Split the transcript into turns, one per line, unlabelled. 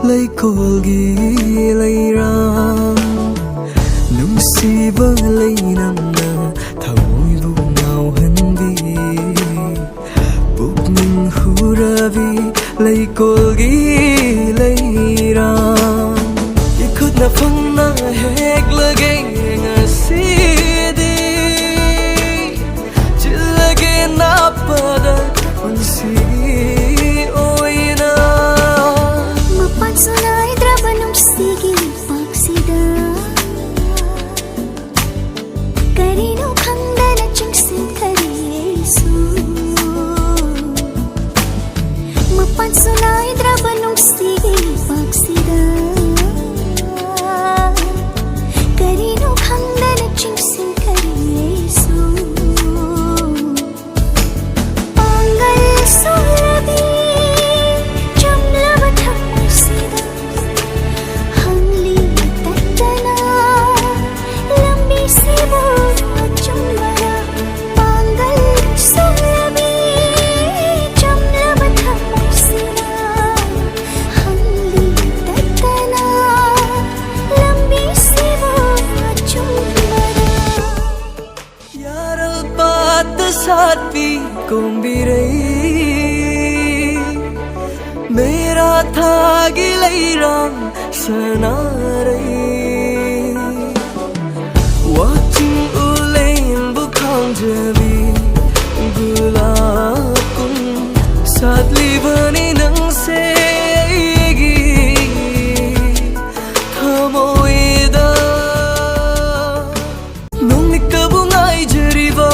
ꯂꯩꯀꯣꯜꯒꯤ ꯂꯩꯔꯥꯡ ꯅꯨꯡꯁꯤꯕ ꯂꯩꯅꯝꯅ ꯊꯃꯣꯏꯕꯨ ꯉꯥꯎꯍꯟꯕꯤ ꯄꯨꯛꯅꯤꯡ ꯍꯨꯔꯕꯤ ꯂꯩꯀꯣꯜꯒꯤ ꯂꯩꯔꯥꯡ 이ꯈꯨꯠꯅ ꯐꯪꯅ ꯍꯦꯛꯂꯒꯦ ꯉꯁꯤꯗꯤ ꯆꯤꯜꯂꯒꯦ ꯅꯥꯞꯄꯗ ꯄꯨꯟꯁꯤꯒꯤ ꯑꯣꯏꯅ
ꯃꯄꯥꯟꯁꯨ ꯅꯥꯏꯗ꯭ꯔꯕ ꯅꯨꯡꯁꯤꯒꯤ ꯄꯥꯛꯁꯤꯗ ꯀꯔꯤꯅꯣ ꯈꯪꯗꯅ ꯆꯤꯡꯁꯤꯟꯈꯔꯦ ꯑꯩꯁꯨ ꯃꯄꯥꯟꯁꯨ ꯅꯥꯏꯗ꯭ꯔꯕ ꯅꯨꯡꯁꯤꯒꯤ ꯄꯥꯛꯁꯤꯗ करीनो खंदन चिंसिन करिएसु पांगल सुरभि चमलव थमसिदा हमली तटना लंबी सी बोझ चुमरा पांगल सुरभि चमलव थमसिदा हमली तटना लंबी सी साथी कोंबिरई मेरा था गिलैरां सनारई watching ulen bukang jabi gulakun sadli bani nang segi thamoida nung nikabungai jariba